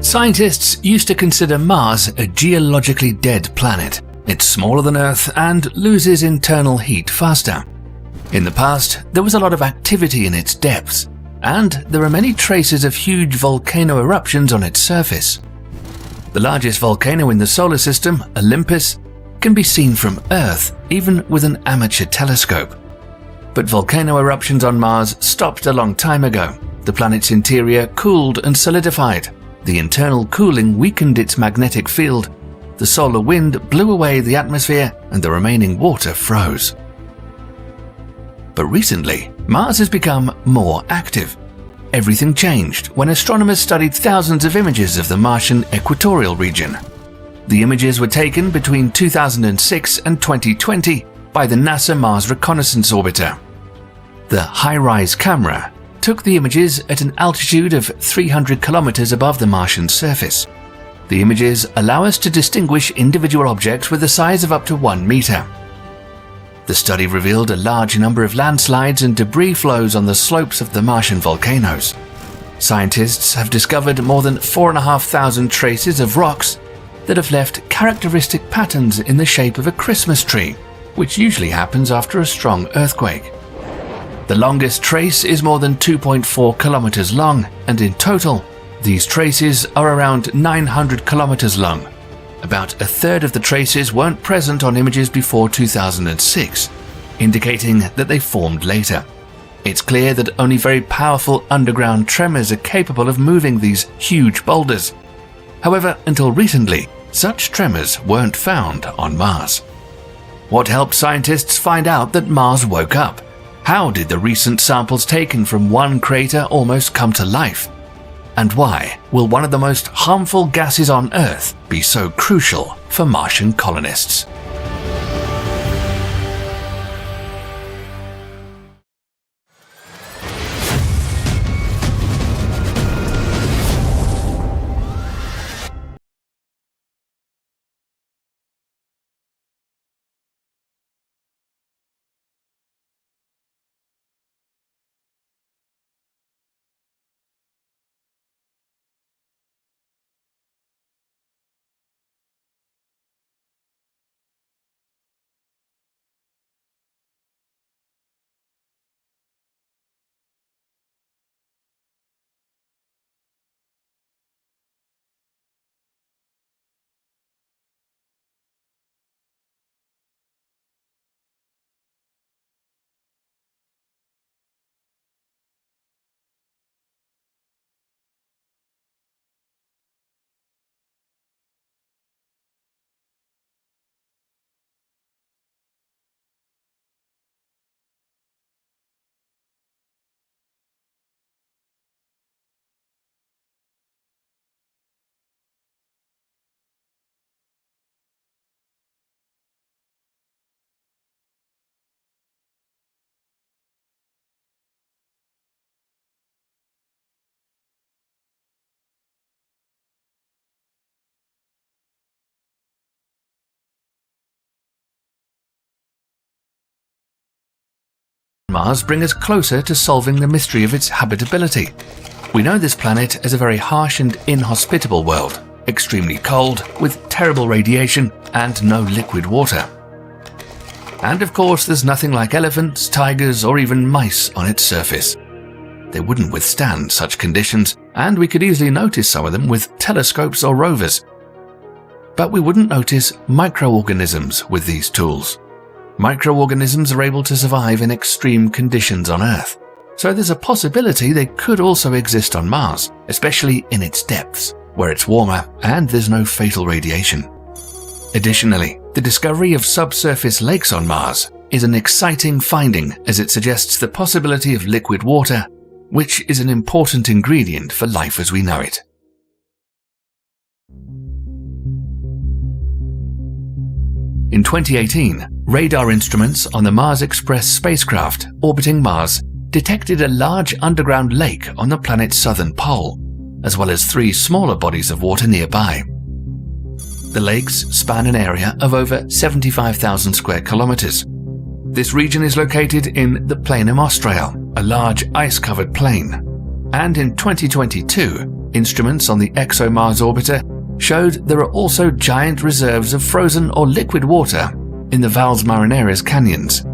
Scientists used to consider Mars a geologically dead planet. It's smaller than Earth and loses internal heat faster. In the past, there was a lot of activity in its depths, and there are many traces of huge volcano eruptions on its surface. The largest volcano in the solar system, Olympus, can be seen from Earth, even with an amateur telescope. But volcano eruptions on Mars stopped a long time ago. The planet's interior cooled and solidified. The internal cooling weakened its magnetic field. The solar wind blew away the atmosphere, and the remaining water froze. But recently, Mars has become more active. Everything changed when astronomers studied thousands of images of the Martian equatorial region. The images were taken between 2006 and 2020 by the NASA Mars Reconnaissance Orbiter. The high-rise camera took the images at an altitude of 300 kilometers above the Martian surface. The images allow us to distinguish individual objects with a size of up to 1 meter. The study revealed a large number of landslides and debris flows on the slopes of the Martian volcanoes. Scientists have discovered more than 4,500 traces of rocks that have left characteristic patterns in the shape of a Christmas tree, which usually happens after a strong earthquake. The longest trace is more than 2.4 kilometers long, and in total, these traces are around 900 kilometers long. About a third of the traces weren't present on images before 2006, indicating that they formed later. It's clear that only very powerful underground tremors are capable of moving these huge boulders. However, until recently, such tremors weren't found on Mars. What helped scientists find out that Mars woke up? How did the recent samples taken from one crater almost come to life? And why will one of the most harmful gases on Earth be so crucial for Martian colonists? Mars bring us closer to solving the mystery of its habitability. We know this planet as a very harsh and inhospitable world, extremely cold, with terrible radiation and no liquid water. And of course, there's nothing like elephants, tigers, or even mice on its surface. They wouldn't withstand such conditions, and we could easily notice some of them with telescopes or rovers. But we wouldn't notice microorganisms with these tools. Microorganisms are able to survive in extreme conditions on Earth, so there's a possibility they could also exist on Mars, especially in its depths, where it's warmer and there's no fatal radiation. Additionally, the discovery of subsurface lakes on Mars is an exciting finding, as it suggests the possibility of liquid water, which is an important ingredient for life as we know it. In 2018, radar instruments on the Mars Express spacecraft orbiting Mars detected a large underground lake on the planet's southern pole, as well as 3 smaller bodies of water nearby. The lakes span an area of over 75,000 square kilometers. This region is located in the Plain Austral, a large ice-covered plain. And in 2022, Instruments on the ExoMars orbiter showed there are also giant reserves of frozen or liquid water in the Valles Marineris canyons.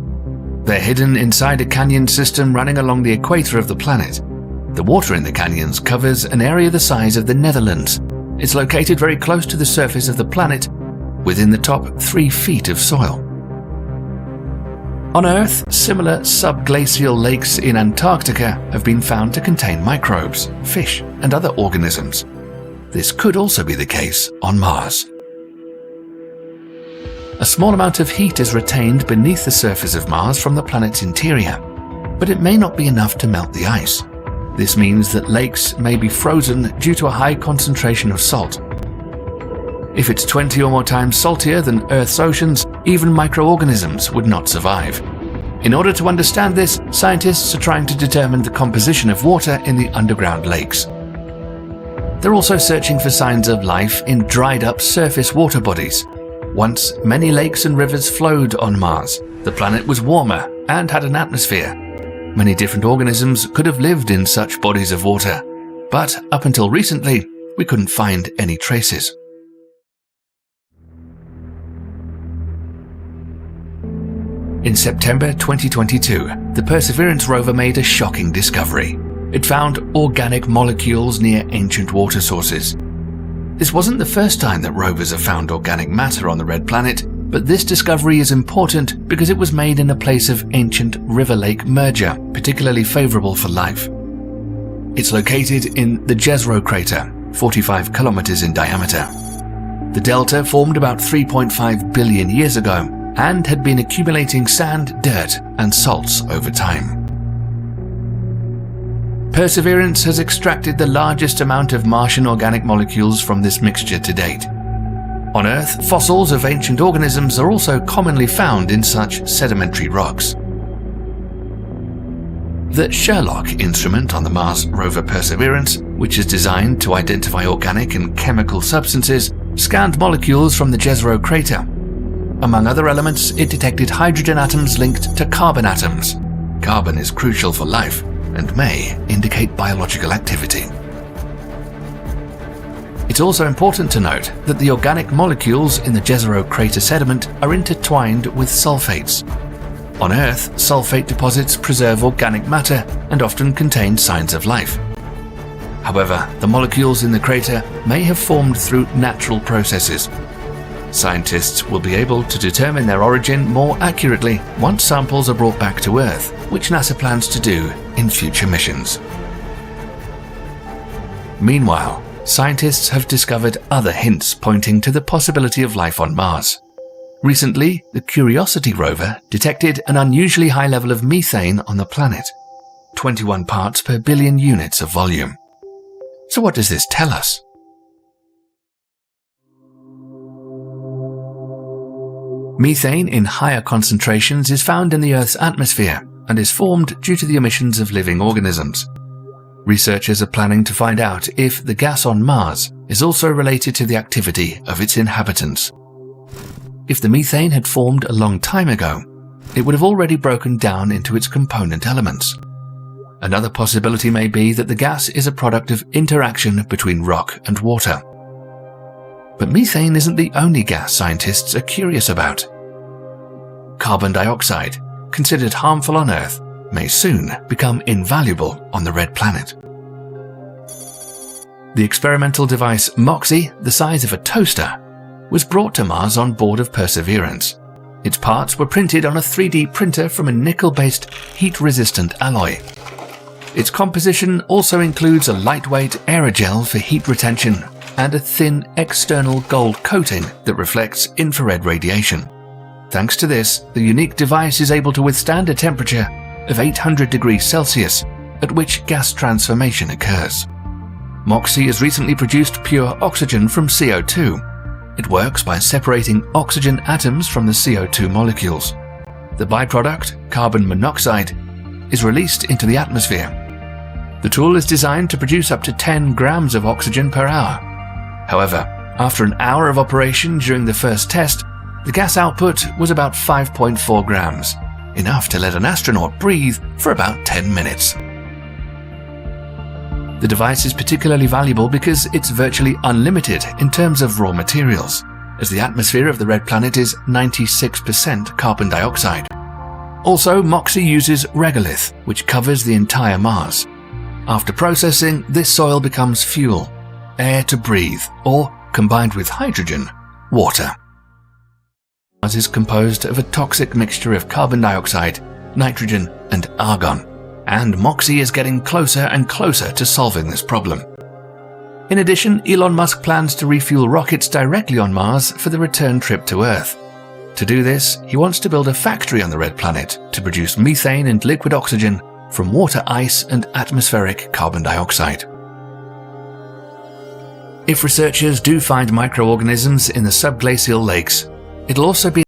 They're hidden inside a canyon system running along the equator of the planet. The water in the canyons covers an area the size of the Netherlands. It's located very close to the surface of the planet, within the top 3 feet of soil. On Earth, similar subglacial lakes in Antarctica have been found to contain microbes, fish, and other organisms. This could also be the case on Mars. A small amount of heat is retained beneath the surface of Mars from the planet's interior, but it may not be enough to melt the ice. This means that lakes may be frozen due to a high concentration of salt. If it's 20 or more times saltier than Earth's oceans, even microorganisms would not survive. In order to understand this, scientists are trying to determine the composition of water in the underground lakes. They're also searching for signs of life in dried-up surface water bodies. Once, many lakes and rivers flowed on Mars. The planet was warmer and had an atmosphere. Many different organisms could have lived in such bodies of water, but up until recently, we couldn't find any traces. In September 2022, the Perseverance rover made a shocking discovery. It found organic molecules near ancient water sources. This wasn't the first time that rovers have found organic matter on the red planet, but this discovery is important because it was made in a place of ancient river-lake merger, particularly favorable for life. It's located in the Jezero crater, 45 kilometers in diameter. The delta formed about 3.5 billion years ago and had been accumulating sand, dirt, and salts over time. Perseverance has extracted the largest amount of Martian organic molecules from this mixture to date. On Earth, fossils of ancient organisms are also commonly found in such sedimentary rocks. The Sherlock instrument on the Mars rover Perseverance, which is designed to identify organic and chemical substances, scanned molecules from the Jezero crater. Among other elements, it detected hydrogen atoms linked to carbon atoms. Carbon is crucial for life and may indicate biological activity. It's also important to note that the organic molecules in the Jezero crater sediment are intertwined with sulfates. On Earth, sulfate deposits preserve organic matter and often contain signs of life. However, the molecules in the crater may have formed through natural processes. Scientists will be able to determine their origin more accurately once samples are brought back to Earth, which NASA plans to do in future missions. Meanwhile, scientists have discovered other hints pointing to the possibility of life on Mars. Recently, the Curiosity rover detected an unusually high level of methane on the planet, 21 parts per billion units of volume. So what does this tell us? Methane in higher concentrations is found in the Earth's atmosphere and is formed due to the emissions of living organisms. Researchers are planning to find out if the gas on Mars is also related to the activity of its inhabitants. If the methane had formed a long time ago, it would have already broken down into its component elements. Another possibility may be that the gas is a product of interaction between rock and water. But methane isn't the only gas scientists are curious about. Carbon dioxide, considered harmful on Earth, may soon become invaluable on the red planet. The experimental device MOXIE, the size of a toaster, was brought to Mars on board of Perseverance. Its parts were printed on a 3D printer from a nickel-based heat-resistant alloy. Its composition also includes a lightweight aerogel for heat retention and a thin external gold coating that reflects infrared radiation. Thanks to this, the unique device is able to withstand a temperature of 800 degrees Celsius, at which gas transformation occurs. MOXIE has recently produced pure oxygen from CO2. It works by separating oxygen atoms from the CO2 molecules. The byproduct, carbon monoxide, is released into the atmosphere. The tool is designed to produce up to 10 grams of oxygen per hour. However, after an hour of operation during the first test, the gas output was about 5.4 grams, enough to let an astronaut breathe for about 10 minutes. The device is particularly valuable because it's virtually unlimited in terms of raw materials, as the atmosphere of the red planet is 96% carbon dioxide. Also, MOXIE uses regolith, which covers the entire Mars. After processing, this soil becomes fuel, air to breathe, or, combined with hydrogen, water. Mars is composed of a toxic mixture of carbon dioxide, nitrogen, and argon, and MOXIE is getting closer and closer to solving this problem. In addition, Elon Musk plans to refuel rockets directly on Mars for the return trip to Earth. To do this, he wants to build a factory on the red planet to produce methane and liquid oxygen from water ice and atmospheric carbon dioxide. If researchers do find microorganisms in the subglacial lakes, it'll also be